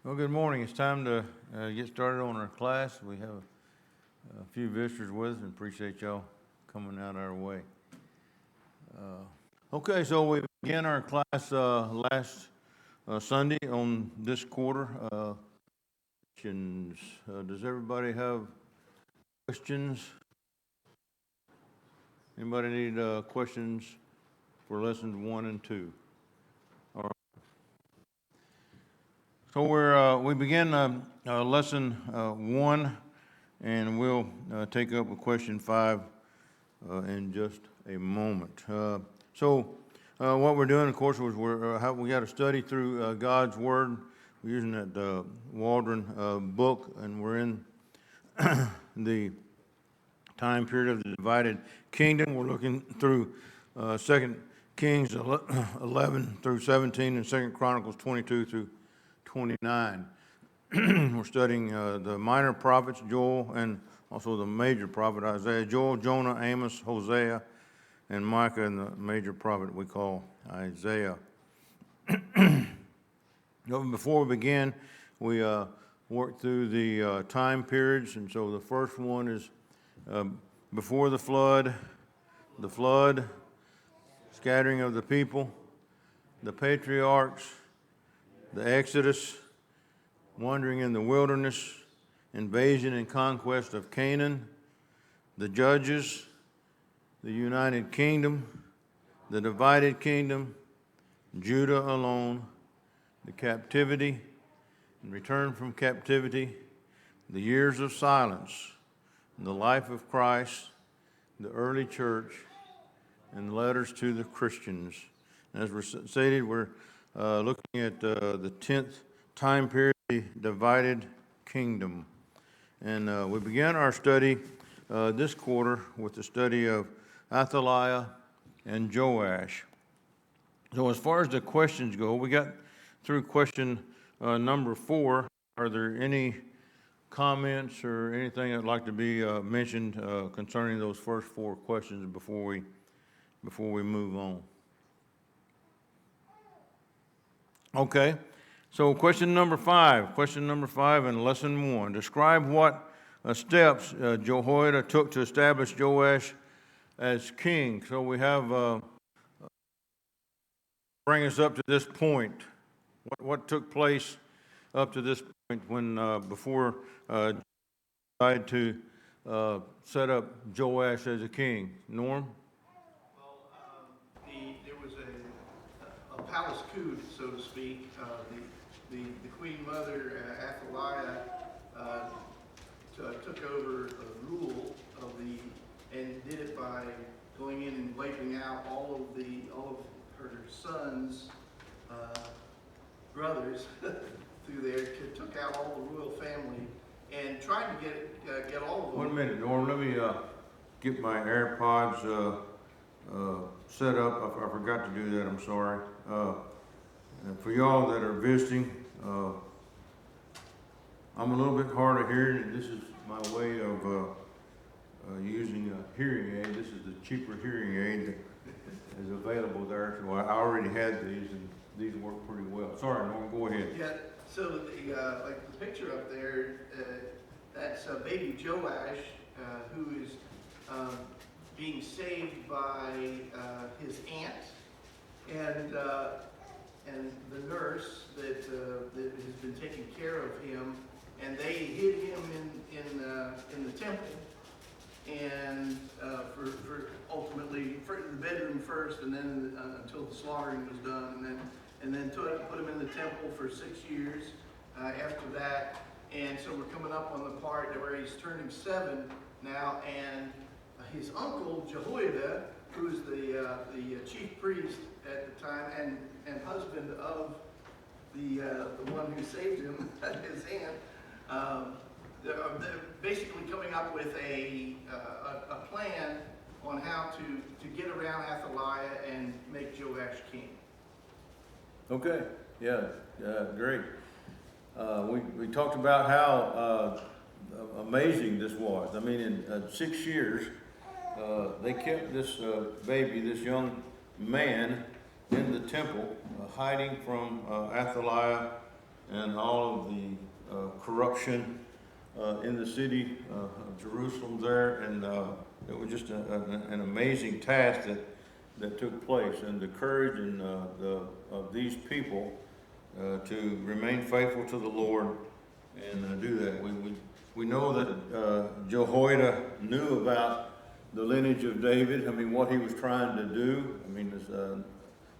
Well, good morning. It's time to get started on our class. We have a few visitors with us and appreciate y'all coming out our way. Okay, so we began our class last Sunday on this quarter. Questions. Does everybody have questions? Anybody need questions for lessons 1 and 2? So we begin lesson 1, and we'll take up with question 5 in just a moment. What we're doing, of course, was we got to study through God's Word. We're using that Waldron book, and we're in the time period of the divided kingdom. We're looking through 2 Kings 11 through 17 and 2 Chronicles 22 through 29. We're studying the minor prophets, Joel, and also the major prophet, Isaiah. Joel, Jonah, Amos, Hosea, and Micah, and the major prophet we call Isaiah. Before we begin, we worked through the time periods, and so the first one is before the flood, scattering of the people, the patriarchs, the Exodus, wandering in the wilderness, invasion and conquest of Canaan, the Judges, the United Kingdom, the divided kingdom, Judah alone, the captivity and return from captivity, the years of silence, the life of Christ, the early church, and letters to the Christians. As we stated, we're looking at the 10th time period, the divided kingdom. And we began our study this quarter with the study of Athaliah and Joash. So as far as the questions go, we got through question number 4. Are there any comments or anything that'd like to be mentioned concerning those first 4 questions before we move on? Okay, so question number 5 in lesson 1. Describe what steps Jehoiada took to establish Joash as king. So we have, bring us up to this point. What took place up to this point when, before decided to set up Joash as a king? Norm? There was a palace coup, so to speak. The Queen Mother, Athaliah, took over the rule of and did it by going in and wiping out all of her sons' brothers through there. Took out all the royal family and tried to get all of them. 1 minute, Norm. Let me get my AirPods set up. I forgot to do that. I'm sorry. For y'all that are visiting, I'm a little bit hard of hearing. This is my way of using a hearing aid. This is the cheaper hearing aid that is available there. So I already had these, and these work pretty well. Sorry, Norm, go ahead. Yeah. So like the picture up there, that's baby Joash, who is being saved by his aunt and the nurse that has been taking care of him, and they hid him in the temple, and for ultimately for the bedroom first, and then until the slaughtering was done, and then put him in the temple for 6 years after that. And so we're coming up on the part where he's turning 7 now, and his uncle Jehoiada, who is the chief priest at the time and husband of the one who saved him, his aunt, they're basically coming up with a plan on how to get around Athaliah and make Joash king. Okay, yeah, great. We talked about how amazing this was. I mean, in 6 years, they kept this baby, this young man, in the temple, hiding from Athaliah and all of the corruption in the city of Jerusalem there, and it was just an amazing task that took place, and the courage and of these people to remain faithful to the Lord and do that. We know that Jehoiada knew about the lineage of David. I mean, what he was trying to do. I mean, as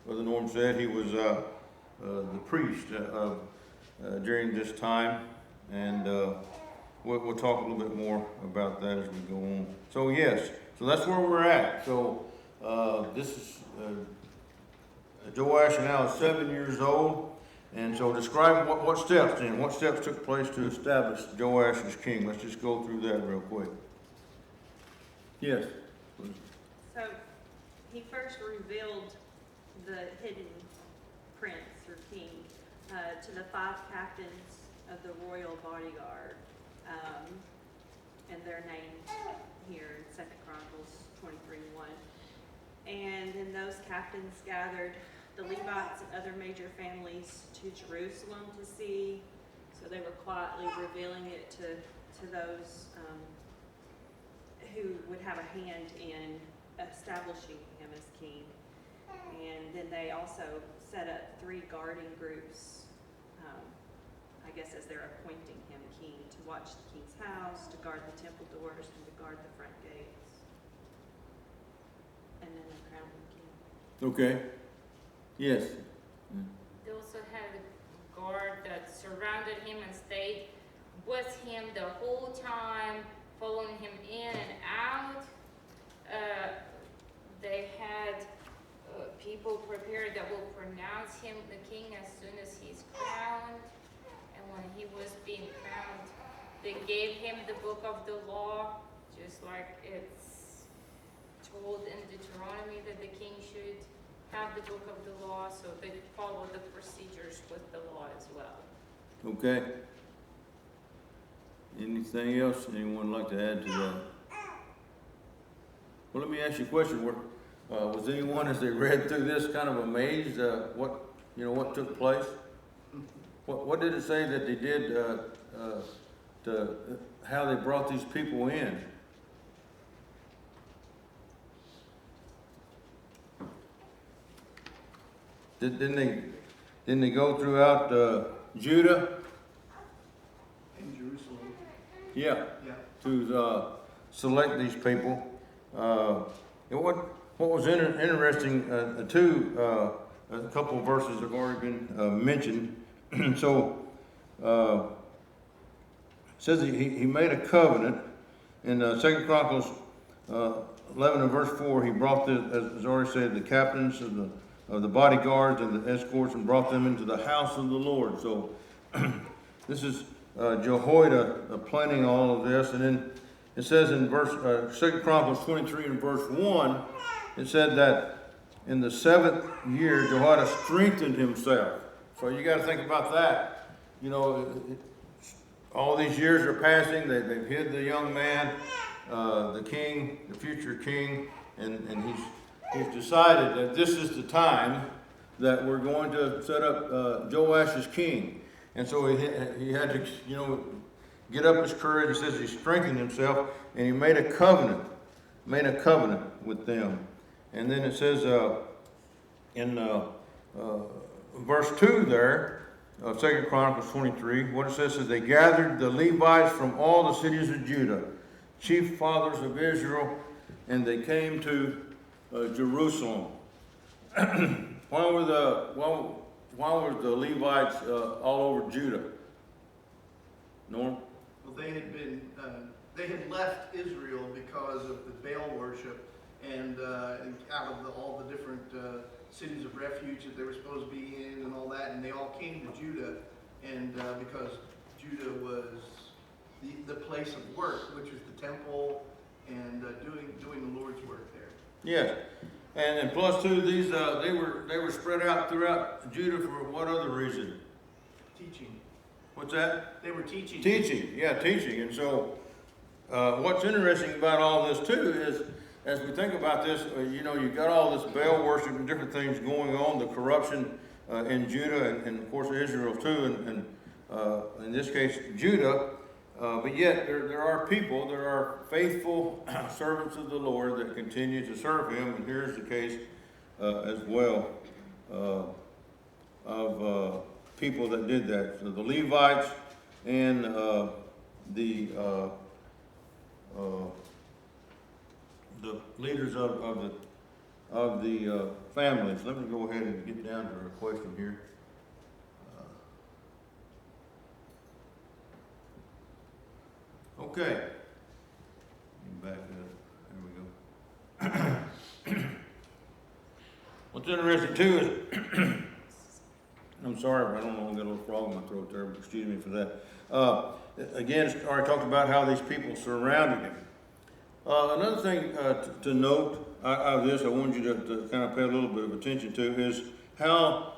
Brother Norm said, he was the priest during this time, and we'll talk a little bit more about that as we go on. So yes, so that's where we're at. So this is Joash now is 7 years old, and so describe what steps took place to establish Joash as king. Let's just go through that real quick. Yes. So he first revealed the hidden prince or king to the 5 captains of the royal bodyguard, and they're named here in 2 Chronicles 23:1. And then those captains gathered the Levites and other major families to Jerusalem to see. So they were quietly revealing it to those who would have a hand in establishing him as king. And then they also set up 3 guarding groups, I guess as they're appointing him king, to watch the king's house, to guard the temple doors, and to guard the front gates. And then they crowned him king. Okay. Yes. They also had a guard that surrounded him and stayed with him the whole time, following him in and out. They had people prepared that will pronounce him the king as soon as he's crowned. And when he was being crowned, they gave him the book of the law, just like it's told in Deuteronomy that the king should have the book of the law, so they followed the procedures with the law as well. Okay. Anything else anyone would like to add to that? Well, let me ask you a question. Was anyone, as they read through this, kind of amazed what took place? What did it say that they did to how they brought these people in? Didn't they go throughout Judah? In Jerusalem. Yeah. Yeah. To select these people. What was interesting too, a couple of verses have already been mentioned. So it says he made a covenant in 2 Chronicles 11 and verse 4. He brought as already said, the captains of the bodyguards and the escorts, and brought them into the house of the Lord. So this is Jehoiada planning all of this. And then it says in 2 Chronicles 23 and verse 1, it said that in the 7th year, Jehoiada strengthened himself. So you got to think about that. You know, all these years are passing. They've hid the young man, the king, the future king, and he's decided that this is the time that we're going to set up Joash as king. And so he had to, get up his courage. It says he strengthened himself, and he made a covenant with them. And then it says in verse 2 there of 2 Chronicles 23, what it says is they gathered the Levites from all the cities of Judah, chief fathers of Israel, and they came to Jerusalem. Why were the Levites all over Judah? Norm? Well, they had left Israel because of the Baal worship and out of all the different cities of refuge that they were supposed to be in and all that, and they all came to Judah, and because Judah was the place of work, which was the temple, and doing the Lord's work there. Yes, and plus too, these they were spread out throughout Judah for what other reason? Teaching. What's that? They were teaching. Teaching, and so what's interesting about all this too is, as we think about this, you've got all this Baal worship and different things going on, the corruption in Judah and of course Israel too, in this case Judah, but yet there are people, there are faithful servants of the Lord that continue to serve him, and here's the case as well of people that did that. So the Levites and the leaders of the families. Let me go ahead and get down to our question here. Okay. Back up. There we go. What's interesting too is, I'm sorry, I don't know, I got a little frog in my throat there, but excuse me for that. Again, I already talked about how these people surrounded him. Another thing to note out of this, I wanted you to kind of pay a little bit of attention to, is how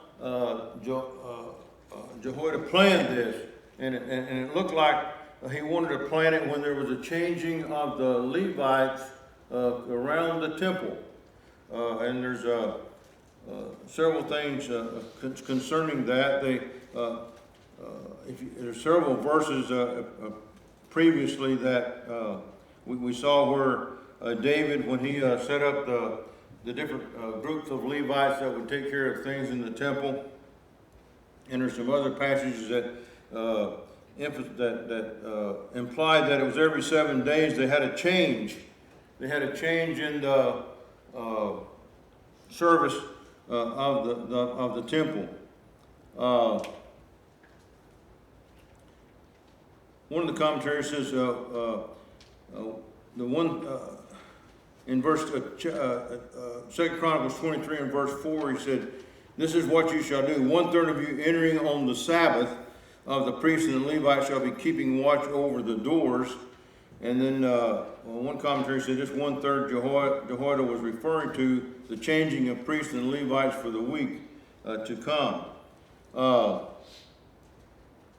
Jehoiada planned this, and it looked like he wanted to plan it when there was a changing of the Levites around the temple, and there's several things concerning that. There's several verses previously that we saw where David, when he set up the different groups of Levites that would take care of things in the temple, and there's some other passages that implied that it was every 7 days they had a change. They had a change in the service of the temple. One of the commentaries says the one in verse 2 Chronicles 23 and verse 4, he said, "This is what you shall do: 1/3 of you entering on the Sabbath of the priests and the Levites shall be keeping watch over the doors." And then one commentary said just 1/3 Jehoiada was referring to the changing of priests and Levites for the week to come.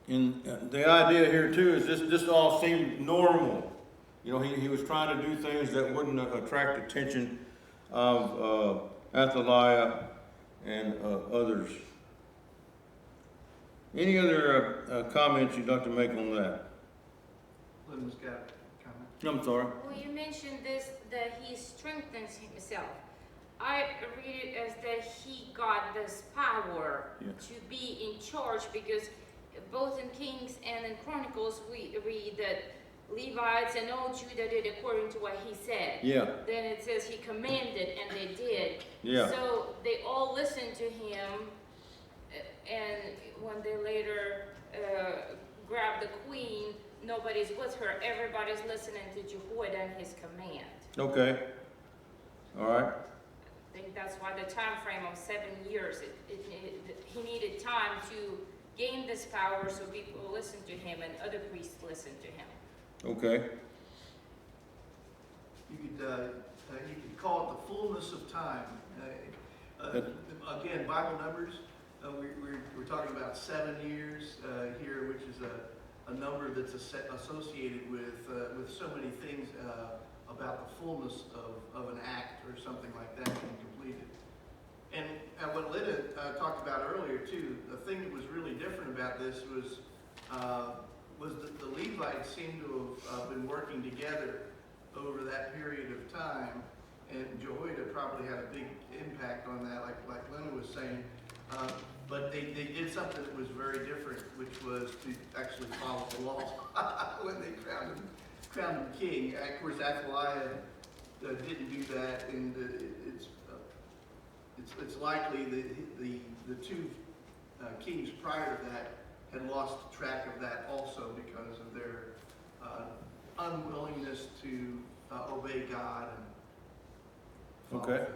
And the idea here too is this all seemed normal. You know, he was trying to do things that wouldn't attract attention of Athaliah and others. Any other comments you'd like to make on that? Lynn's got a comment. I'm sorry. Well, you mentioned this, that he strengthens himself. I read it as that he got this power to be in charge, because both in Kings and in Chronicles we read that Levites and all Judah did according to what he said. Yeah. Then it says he commanded and they did. Yeah. So they all listened to him, and when they later grabbed the queen, nobody's with her. Everybody's listening to Jehoiada and his command. Okay. All right. I think that's why the time frame of 7 years, he needed time to gain this power so people listen to him and other priests listen to him. Okay. You could call it the fullness of time. Again, Bible numbers. We're talking about 7 years here, which is a number that's associated with so many things about the fullness of an act or something like that being completed. And what Linda talked about earlier too, the thing that was really different about this was that the Levites seem to have been working together over that period of time, and Jehoiada probably had a big impact on that, like Linda was saying. But they did something that was very different, which was to actually follow the law when they crowned him king. Of course, Athaliah didn't do that, and it's likely the two kings prior to that had lost track of that also because of their unwillingness to obey God and follow things.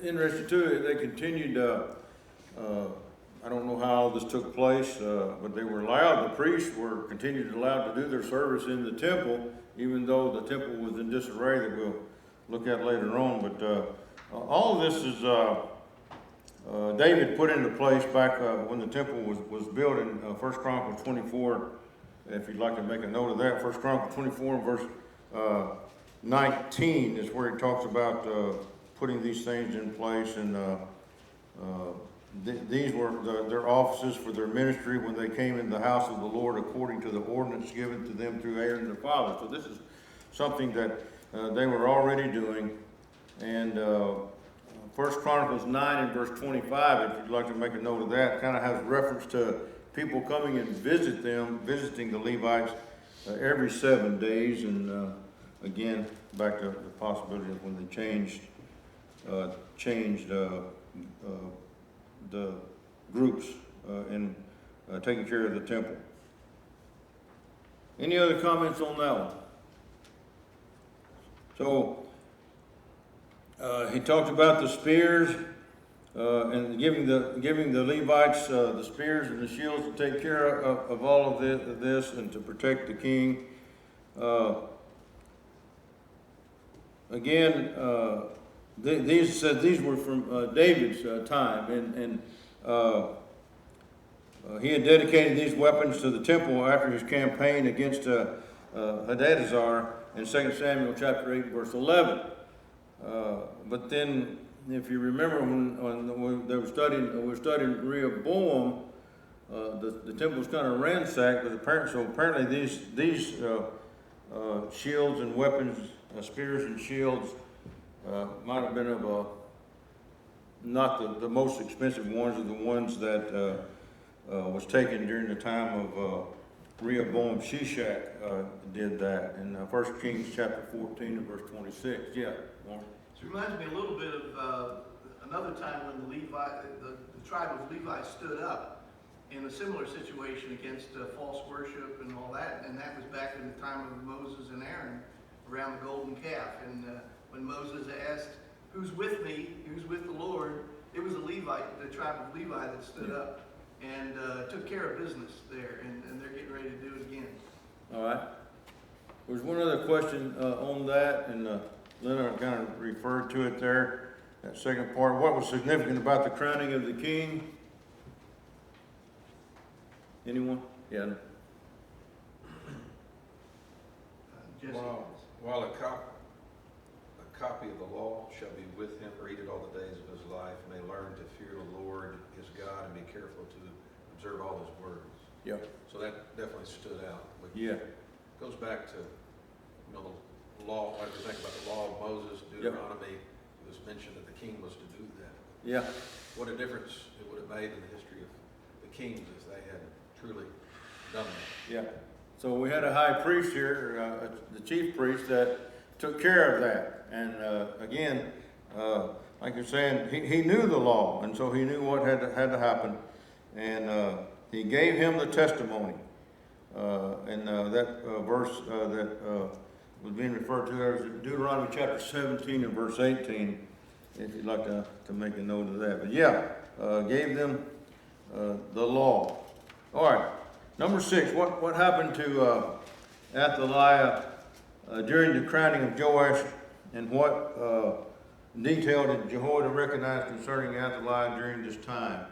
Interesting too, they continued, I don't know how this took place, but they were allowed, the priests were continued allowed to do their service in the temple, even though the temple was in disarray, that we'll look at later on. But all of this is David put into place back when the temple was built in 1 Chronicles 24. If you'd like to make a note of that, 1 Chronicles 24 and verse 19 is where it talks about putting these things in place, and these were their offices for their ministry when they came in the house of the Lord according to the ordinance given to them through Aaron their father. So this is something that they were already doing. And 1 Chronicles 9 and verse 25, if you'd like to make a note of that, kind of has reference to people coming and visiting the Levites every 7 days. And again, back to the possibility of when they changed the groups in taking care of the temple. Any other comments on that one? So he talked about the spears and giving the Levites the spears and the shields to take care of all of this and to protect the king. Again, these were from David's time, and he had dedicated these weapons to the temple after his campaign against Hadadezer in 2 Samuel chapter 8, verse 11. But then, if you remember, when they were studying Rehoboam, the temple was kind of ransacked. But apparently these shields and weapons, spears and shields, might have been of not the most expensive ones, or the ones that was taken during the time of Rehoboam. Shishak did that in 1 Kings chapter 14 and verse 26. Yeah, Warren. This reminds me a little bit of another time when the tribe of Levi stood up in a similar situation against false worship and all that, and that was back in the time of Moses and Aaron around the golden calf. And when Moses asked, "Who's with me? Who's with the Lord?" It was a Levite, the tribe of Levi, that stood up and took care of business there, and they're getting ready to do it again. All right. There's one other question on that, and Leonard kind of referred to it there, that second part. What was significant about the crowning of the king? Anyone? Yeah. Jesse. While a copy of the law shall be with him, read it all the days of his life, may learn to fear the Lord his God and be careful to observe all his words. Yep. So that definitely stood out. But Yeah. it goes back to, the law, what you think about the law of Moses, Deuteronomy. It was mentioned that the king was to do that. Yeah. What a difference it would have made in the history of the kings if they had truly done that. Yeah. So we had a high priest here, the chief priest, that took care of that. And again, like you're saying, he knew the law, and so he knew what had to happen. And he gave him the testimony. And that verse that was being referred to there is Deuteronomy chapter 17 and verse 18, if you'd like to make a note of that. But yeah, gave them the law. All right. Number 6, what happened to Athaliah during the crowning of Joash, and what detail did Jehoiada recognize concerning Athaliah during this time?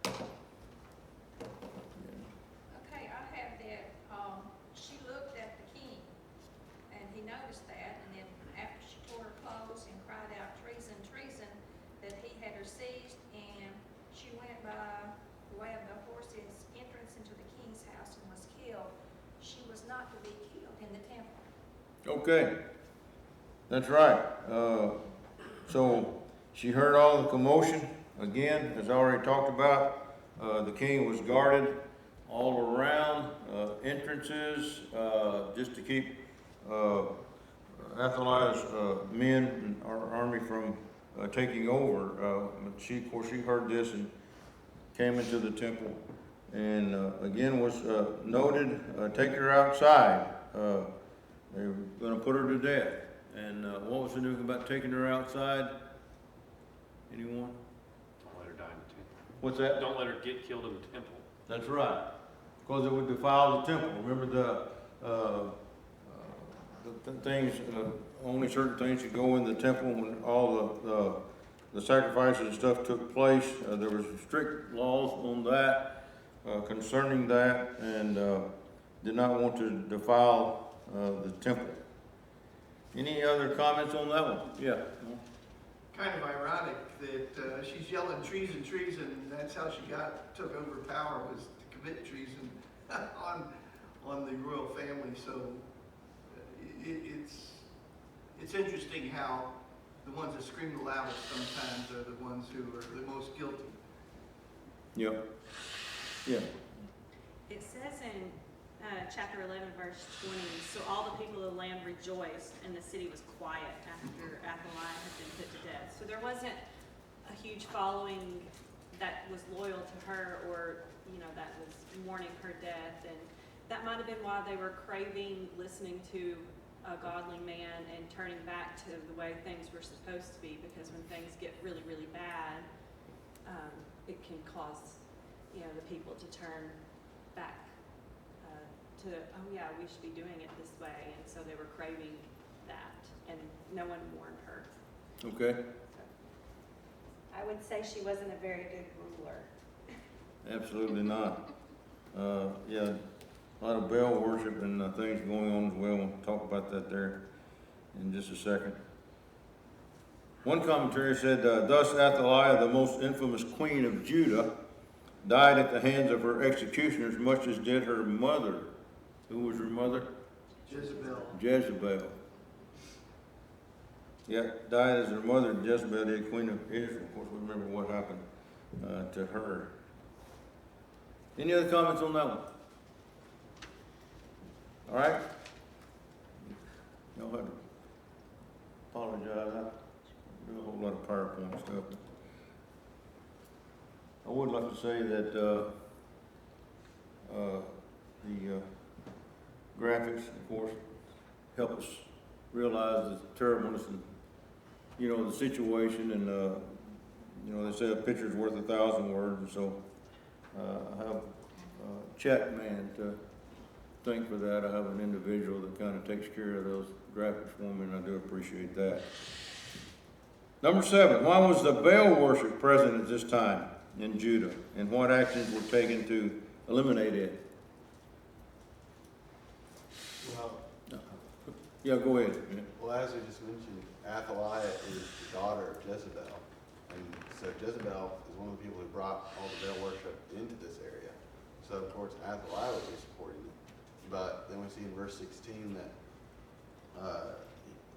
Okay, I have that, she looked at the king, and he noticed that, and then after she tore her clothes and cried out, "Treason, treason," that he had her seized, and she went by the way of the horse's entrance into the king's house and was killed. She was not to be killed in the temple. Okay, that's right. So she heard all the commotion. Again, as I already talked about, the king was guarded all around entrances just to keep Athaliah's men and our army from taking over. She, of course, she heard this and came into the temple, and again was noted. Take her outside. They were going to put her to death. And what was the news about taking her outside? Anyone? Don't let her die in the temple. What's that? Don't let her get killed in the temple. That's right, because it would defile the temple. Remember the things, only certain things could go in the temple when all the sacrifices and stuff took place. There was strict laws on that, concerning that, and did not want to defile the temple. Any other comments on that one? Yeah. kind of ironic that she's yelling treason, treason, and that's how she took over power, was to commit treason on the royal family. So it's interesting how the ones that scream the loudest sometimes are the ones who are the most guilty. Yep. Yeah. It says in chapter 11, verse 20, so all the people of the land rejoiced, and the city was quiet after Athaliah had been put to death. So there wasn't a huge following that was loyal to her, or, you know, that was mourning her death. And that might have been why they were craving listening to a godly man and turning back to the way things were supposed to be, because when things get really, really bad, it can cause, you know, the people to turn back to, oh yeah, we should be doing it this way. And so they were craving that, and no one warned her. Okay. I would say she wasn't a very good ruler. Absolutely not. Yeah, a lot of Baal worship and things going on as well. We'll talk about that there in just a second. One commentary said, thus Athaliah, the most infamous queen of Judah, died at the hands of her executioners, much as did her mother. Who was her mother? Jezebel. Jezebel. Yeah, died as her mother, Jezebel, the queen of Israel. Of course, we remember what happened to her. Any other comments on that one? All right? Y'all have to apologize. I do a whole lot of PowerPoint stuff. I would like to say that the graphics, of course, help us realize the terribleness and, you know, the situation. And, you know, they say a picture's worth 1,000 words. And so I have chat man to thank for that. I have an individual that kind of takes care of those graphics for me, and I do appreciate that. Number 7, why was the Baal worship present at this time in Judah, and what actions were taken to eliminate it? Well, Yeah, go ahead. well, as we just mentioned, Athaliah is the daughter of Jezebel. And so Jezebel is one of the people who brought all the Baal worship into this area. So of course Athaliah would be supporting it. But then we see in verse 16 that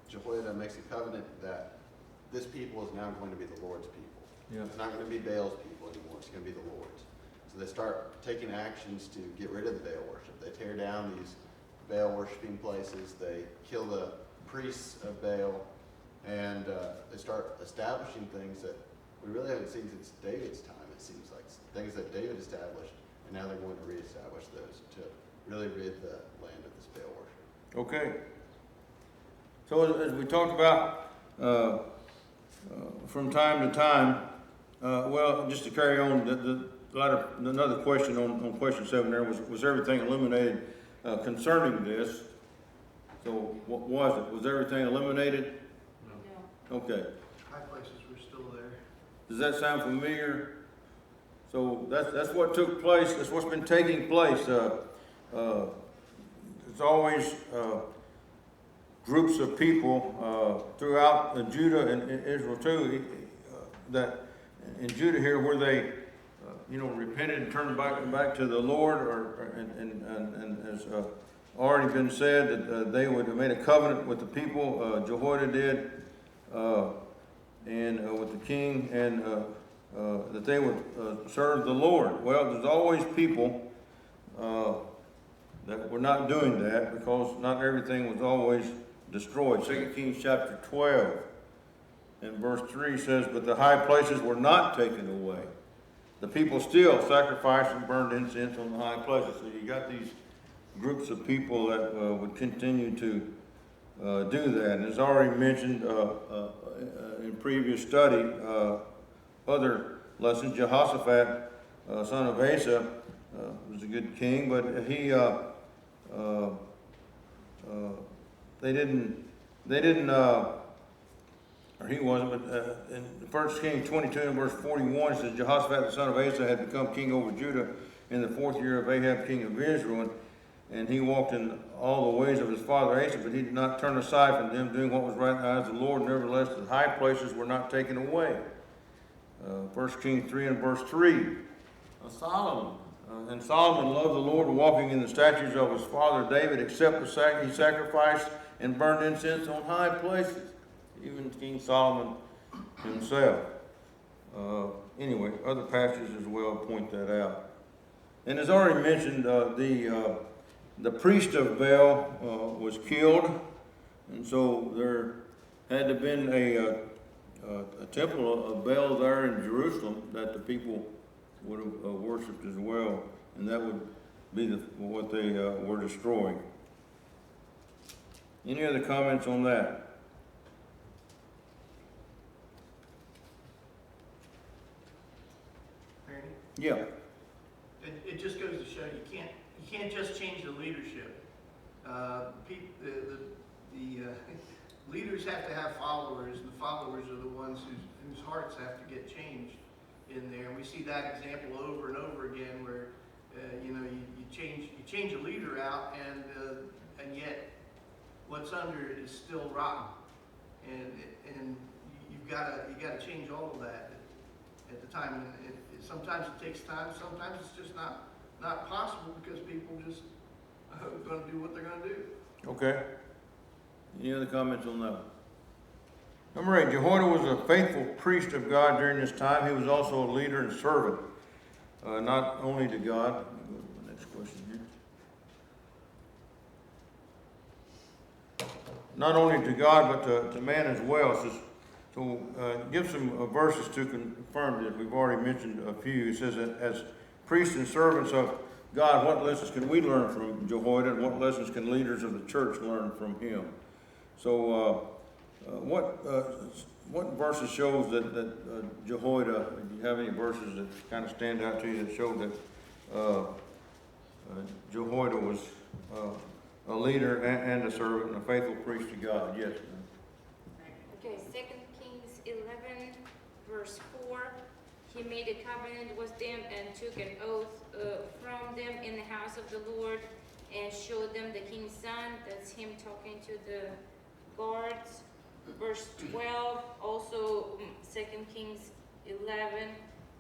Jehoiada makes a covenant that this people is now going to be the Lord's people. Yeah. It's not going to be Baal's people anymore. It's going to be the Lord's. So they start taking actions to get rid of the Baal worship. They tear down these Baal worshiping places. They kill the priests of Baal, and they start establishing things that we really haven't seen since David's time. It seems like things that David established, and now they're going to reestablish those to really rid the land of this Baal worship. Okay. So as we talked about from time to time, well, just to carry on, another question on question 7 there was everything eliminated concerning this? So what was it? Was everything eliminated? No. Okay. High places were still there. Does that sound familiar? So that's what took place. That's what's been taking place. There's always groups of people throughout Judah and Israel too. That in Judah here, where they, repented and turned back to the Lord, and as already been said, that they would have made a covenant with the people. Jehoiada did, and with the king, and that they would serve the Lord. Well, there's always people that were not doing that, because not everything was always destroyed. 2 Kings chapter 12 and verse 3 says, but the high places were not taken away. The people still sacrificed and burned incense on the high places. So you got these groups of people that would continue to do that. And as already mentioned in previous study, other lessons, Jehoshaphat, son of Asa, was a good king, but he he wasn't, but in 1 Kings 22 and verse 41, it says, Jehoshaphat the son of Asa had become king over Judah in the 4th year of Ahab king of Israel. and he walked in all the ways of his father Asa, but he did not turn aside from them, doing what was right in the eyes of the Lord. Nevertheless, the high places were not taken away. 1 Kings 3 and verse 3. Solomon. And Solomon loved the Lord, walking in the statutes of his father David, except he sacrificed and burned incense on high places. Even King Solomon himself. Anyway, other passages as well point that out. And as already mentioned, the priest of Baal was killed, and so there had to have been a temple of Baal there in Jerusalem that the people would have worshipped as well, and that would be what they were destroying. Any other comments on that? Randy? Yeah. It just goes to show you can't just change the leadership. The leaders have to have followers. The followers are the ones whose hearts have to get changed in there. And we see that example over and over again, where you change a leader out, and yet what's under it is still rotten. And you've got to change all of that at the time. And sometimes it takes time. Sometimes it's just not possible because people just are going to do what they're going to do. Okay. Any other comments on that? Number 8, Jehoiada was a faithful priest of God during this time. He was also a leader and servant, not only to God. Let me go to the next question here. Not only to God, but to man as well. It says, give some verses to confirm that. We've already mentioned a few. It says that as priests and servants of God, what lessons can we learn from Jehoiada, and what lessons can leaders of the church learn from him? So, what verses shows that Jehoiada? Do you have any verses that kind of stand out to you that show that Jehoiada was a leader and a servant and a faithful priest to God? Yes. Okay, 2 Kings 11, verse 4. He made a covenant with them and took an oath from them in the house of the Lord and showed them the king's son. That's him talking to the guards. Verse 12, also 2 Kings 11.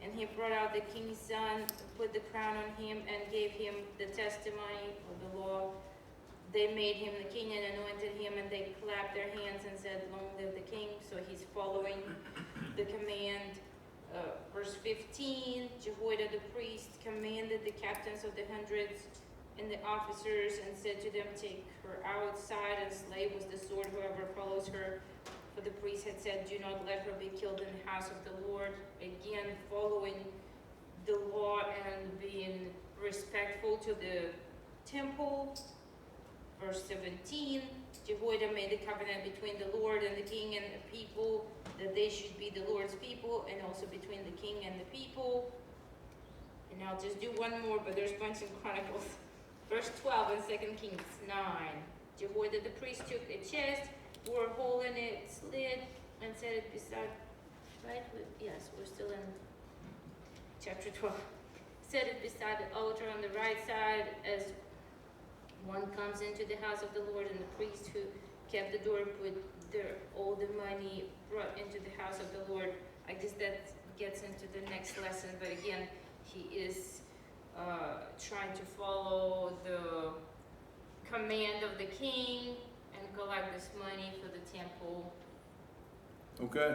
And he brought out the king's son, put the crown on him, and gave him the testimony of the law. They made him the king and anointed him, and they clapped their hands and said, "Long live the king." So he's following the command. Verse 15, Jehoiada the priest commanded the captains of the hundreds and the officers and said to them, "Take her outside and slay with the sword whoever follows her." For the priest had said, "Do not let her be killed in the house of the Lord." Again, following the law and being respectful to the temple. Verse 17, Jehoiada made a covenant between the Lord and the king and the people, that they should be the Lord's people, and also between the king and the people. And I'll just do one more, but there's bunch in Chronicles. Verse 12 in 2 Kings 9. Jehoiada the priest took a chest, bore a hole in its lid, and set it beside, yes, we're still in chapter 12. Set it beside the altar on the right side as one comes into the house of the Lord, and the priest who kept the door put all the money brought into the house of the Lord. I guess that gets into the next lesson, but again, he is trying to follow the command of the king and collect this money for the temple. Okay.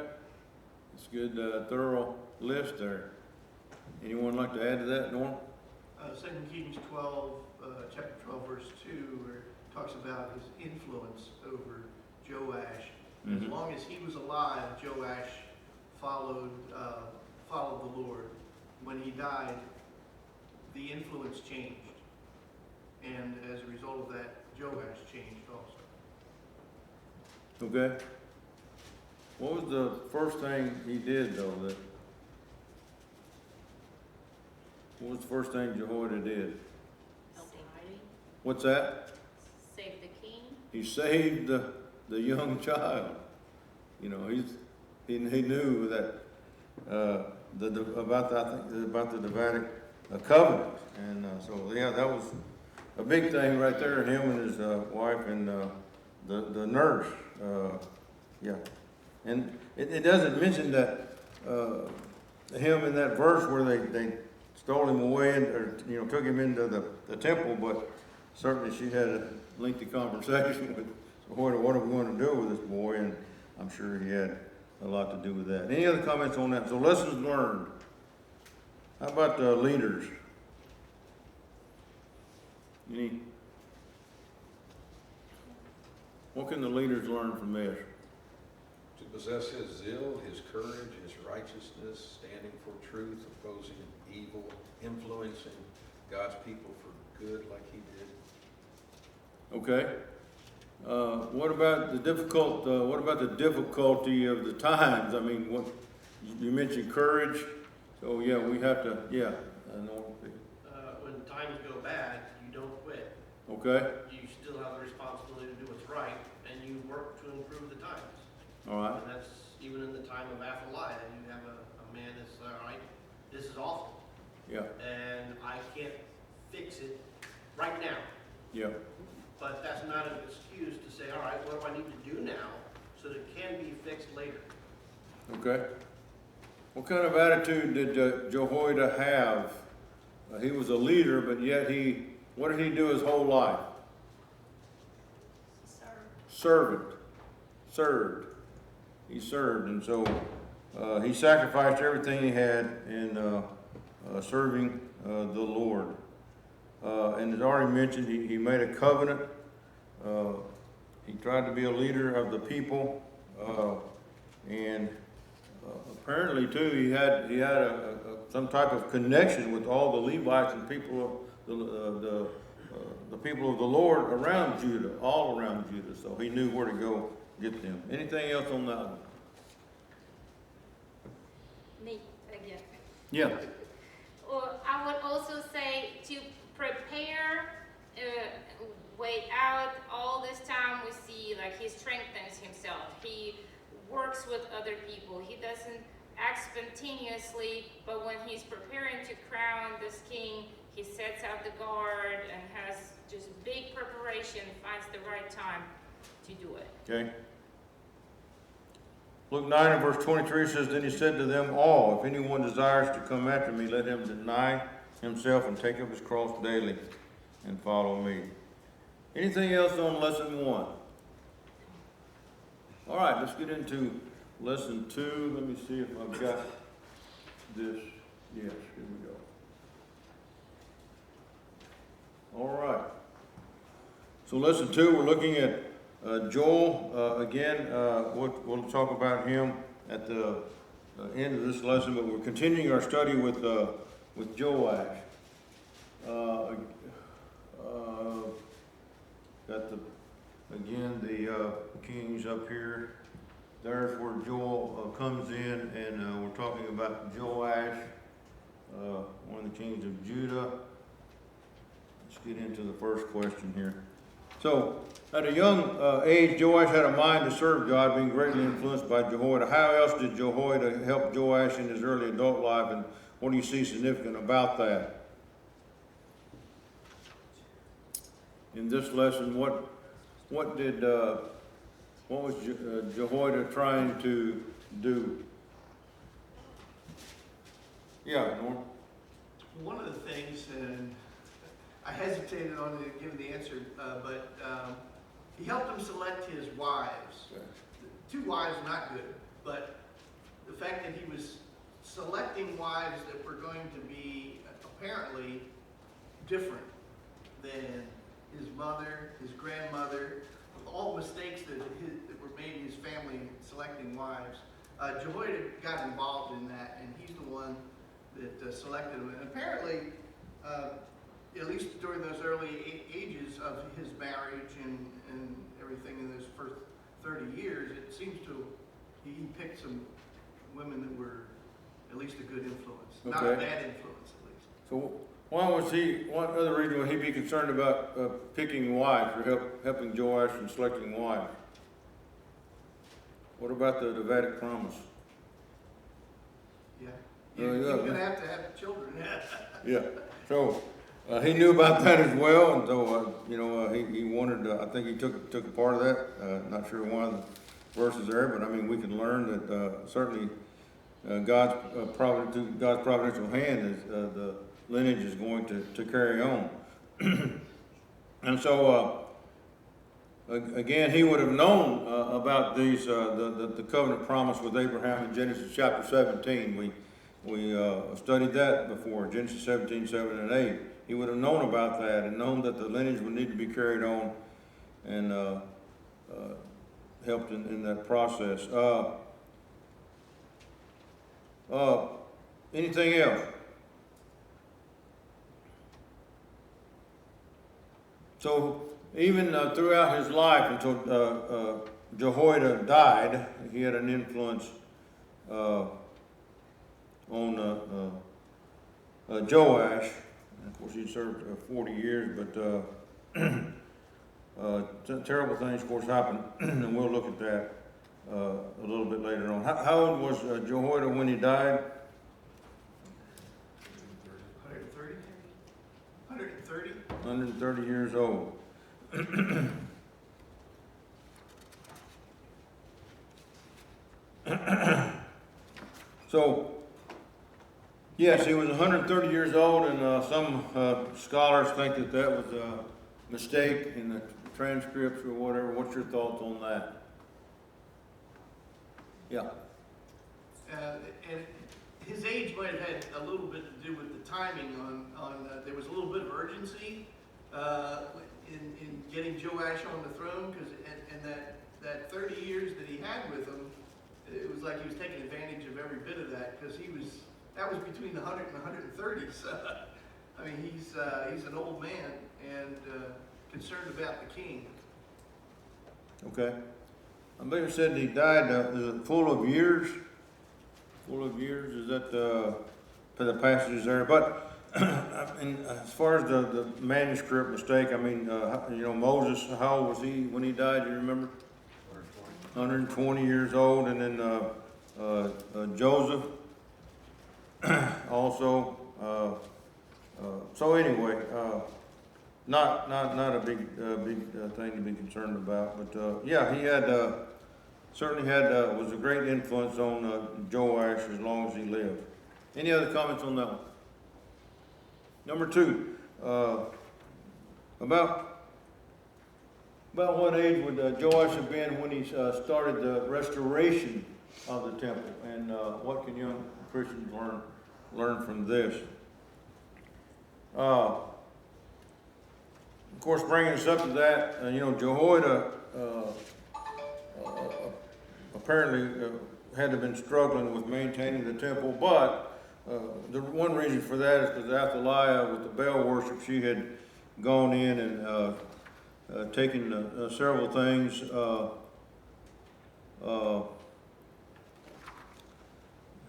It's a good, thorough list there. Anyone like to add to that, Norm? 2 Kings 12, chapter 12, verse 2, where it talks about his influence over Joash. Mhm. As long as he was alive, Joash followed the Lord. When he died, the influence changed. And as a result of that, Joash changed also. Okay. What was the first thing he did, though? What was the first thing Jehoiada did? What's that? Save the king. He saved the young child. You know, he knew that about the Davidic covenant, and so yeah, a big thing right there, him and his wife and the nurse. Yeah. And it doesn't mention that him in that verse where they stole him away and, or, you know, took him into the temple, but certainly she had a lengthy conversation with what are we going to do with this boy, and I'm sure he had a lot to do with that. Any other comments on that? So lessons learned. How about the leaders? Any? What can the leaders learn from this? To possess his zeal, his courage, his righteousness, standing for truth, opposing evil, influencing God's people for good like he did. Okay. What about the difficulty of the times? I mean, what you mentioned courage. So yeah, we have to. Yeah, I know. When times go bad, you don't quit. Okay. You still have the responsibility to do what's right, and you work to improve the times. All right. And that's even in the time of Aphaliah, you have a man that's, all right, this is awful, Yeah. and I can't fix it right now. Yeah. But that's not an excuse to say, all right, what do I need to do now so that it can be fixed later? Okay. What kind of attitude did Jehoiada have? He was a leader, but yet what did he do his whole life? Served. He served, and so he sacrificed everything he had in serving the Lord. And as already mentioned, he made a covenant. He tried to be a leader of the people, and apparently too, he had some type of connection with all the Levites and people the people of the Lord around Judah, all around Judah. So he knew where to go get them. Anything else on that one? Me again. Yeah. Well, I would also say to prepare, wait out all this time. We see like he strengthens himself. He works with other people. He doesn't act spontaneously, but when he's preparing to crown this king, he sets out the guard and has just big preparation, finds the right time to do it. Okay. Luke 9 and verse 23 says, Then he said to them all, If anyone desires to come after me, let him deny himself and take up his cross daily and follow me. Anything else on lesson 1? All right, let's get into lesson 2. Let me see if I've got this. Yes, here we go. All right. So lesson 2, we're looking at Joel. Again, we'll talk about him at the end of this lesson, but we're continuing our study with Joash. Got the kings up here. There's where Joel comes in, and we're talking about Joash, one of the kings of Judah. Let's get into the first question here. So, at a young age, Joash had a mind to serve God, being greatly influenced by Jehoiada. How else did Jehoiada help Joash in his early adult life, and what do you see significant about that? In this lesson, what was Jehoiada trying to do? Yeah, Norm? One of the things, and I hesitated on giving the answer, but he helped him select his wives. Okay. 2 wives, not good, but the fact that he was selecting wives that were going to be apparently different than his mother, his grandmother, all the mistakes that were made in his family selecting wives. Jehoiada got involved in that, and he's the one that selected them. And apparently, at least during those early ages of his marriage and everything in those first 30 years, it seems he picked some women that were at least a good influence, not a bad influence at least. So what other reason would he be concerned about picking wives or helping Joash in selecting wives? What about the Davidic promise? Yeah. Yeah, You're yeah. going to have children. Yeah. So He knew about that as well, and so, he wanted, I think he took a part of that, not sure why the verses there, but I mean, we can learn that, certainly, God's providential hand is, the lineage is going to carry on. And so, again, he would have known, about these, the covenant promise with Abraham in Genesis chapter 17. We studied that before, Genesis 17, 7, and 8. He would have known about that and known that the lineage would need to be carried on and helped in that process. Anything else? So even throughout his life until Jehoiada died, he had an influence on Joash. Of course, he served 40 years, but terrible things, of course, happened, and we'll look at that a little bit later on. How old was Jehoiada when he died? 130? 130? 130 years old. So, yes, he was 130 years old, and some scholars think that was a mistake in the transcripts or whatever. What's your thoughts on that? Yeah. And his age might have had a little bit to do with the timing on there was a little bit of urgency in getting Joash on the throne, because and that 30 years that he had with him, it was like he was taking advantage of every bit of that, because that was between 100 and 130. So, I mean, he's an old man and concerned about the king. Okay. I believe it said he died, is it full of years? Full of years, is that for the passages there? But and as far as the manuscript mistake, I mean, Moses, how old was he when he died? Do you remember? 120 years old, and then Joseph also. So anyway, not a big thing to be concerned about, but yeah, he had certainly was a great influence on Joash as long as he lived. Any other comments on that one? Number 2, about what age would Joash have been when he started the restoration of the temple, and what can young Christians learn from this? Of course, bringing us up to that, Jehoiada apparently had to have been struggling with maintaining the temple, but the one reason for that is because Athaliah, with the Baal worship, she had gone in and taken several things.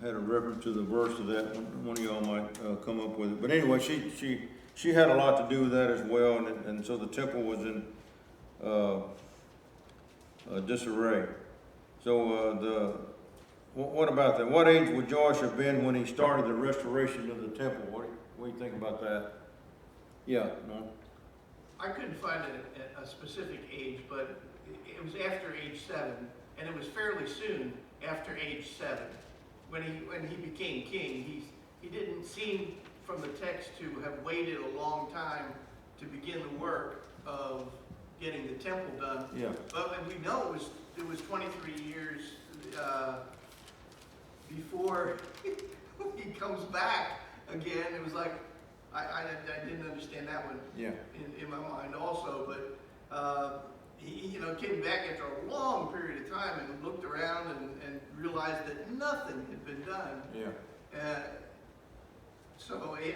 Had a reference to the verse of that. One of y'all might come up with it. But anyway, she had a lot to do with that as well, and so the temple was in disarray. So what about that? What age would Joash have been when he started the restoration of the temple? What do you think about that? Yeah, no? I couldn't find a specific age, but it was after age 7, and it was fairly soon after age 7 when he became king. He didn't seem from the text to have waited a long time to begin the work of getting the temple done. Yeah. But we know it was 23 years before he comes back again. It was like I didn't understand that one. Yeah. In my mind also, but he came back after a long period of time and looked around and realized that nothing had been done. Yeah. So he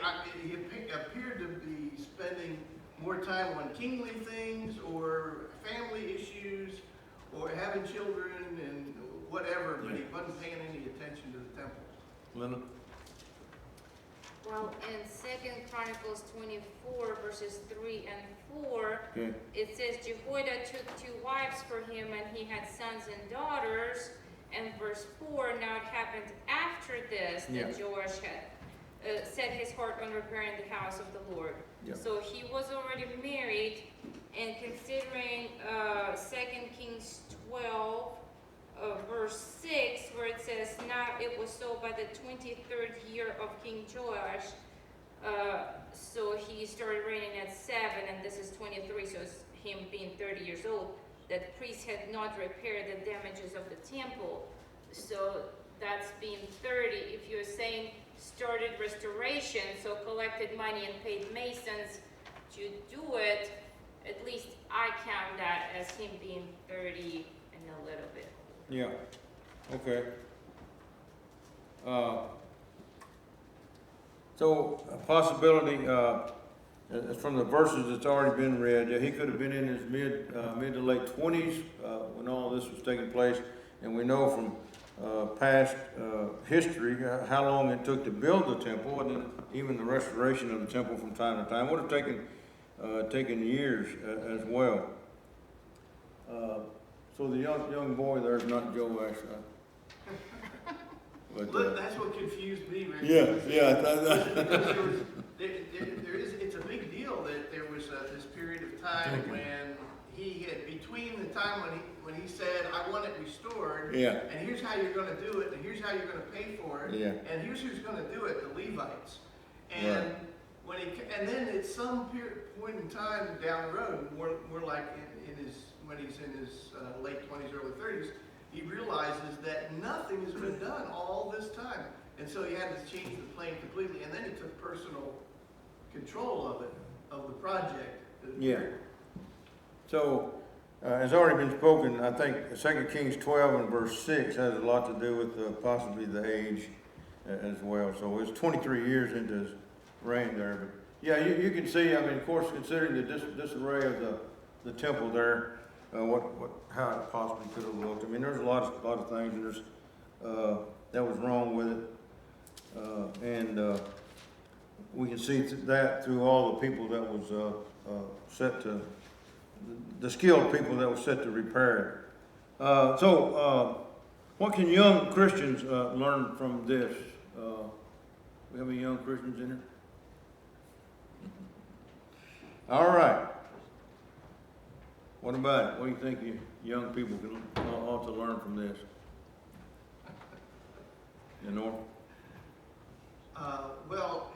appeared to be spending more time on kingly things or family issues or having children and whatever, but he wasn't paying any attention to the temple. Linda? Well, in 2 Chronicles 24, verses 3 and 4, Okay. it says Jehoiada took 2 wives for him, and he had sons and daughters. And verse 4, now it happened after this that Joash had set his heart on repairing the house of the Lord. Yeah. So he was already married, and considering 2 Kings 12, verse 6, where it says, now it was so by the 23rd year of King Joash, so he started reigning at 7, and this is 23, so it's him being 30 years old, that priests had not repaired the damages of the temple. So that's being 30. If you're saying started restoration, so collected money and paid masons to do it, at least I count that as him being 30 and a little bit. Yeah, okay. So a possibility, from the verses that's already been read, yeah, he could have been in his mid to late 20s when all this was taking place, and we know from past history how long it took to build the temple, and then even the restoration of the temple from time to time would have taken years as well. So the young boy there is not Joash. But, Look, that's what confused me, Rick. yeah. It's a big deal that there was this period of time when he had, between the time when he said, I want it restored, Yeah. and here's how you're gonna do it, and here's how you're gonna pay for it, Yeah. and here's who's gonna do it, the Levites. And Right. and then at some point in time down the road, more like when he's in his late 20s, early 30s, he realizes that nothing has been done all this time. And so he had to change the plan completely, and then he took personal control of it, of the project. Yeah. So, as already been spoken, I think 2 Kings 12 and verse 6 has a lot to do with possibly the age as well. So it's 23 years into his reign there. But yeah, you can see, I mean, of course, considering the disarray of the temple there, how it possibly could have looked. I mean, there's a lot of things, and there's that was wrong with it, and we can see that through all the people that was set to, the skilled people that was set to repair it. So, what can young Christians learn from this? We have any young Christians in here? All right. What about it? What do you think you young people ought to learn from this? You know? Well,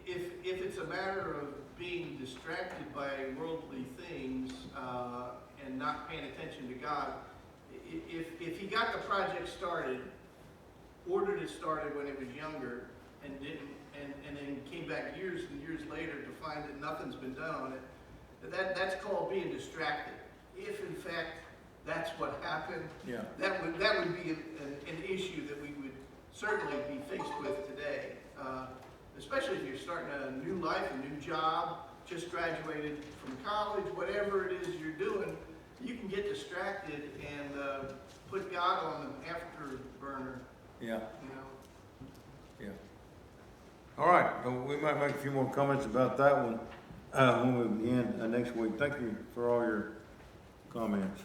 if it's a matter of being distracted by worldly things and not paying attention to God, if he got the project started, ordered it started when he was younger, and didn't, and then came back years and years later to find that nothing's been done on it, that's called being distracted. If in fact that's what happened, Yeah. that would be an issue that we would certainly be faced with today. Especially if you're starting a new life, a new job, just graduated from college, whatever it is you're doing, you can get distracted and put God on the afterburner. Yeah. You know. Yeah. All right. We might make a few more comments about that one when we begin next week. Thank you for all your comments.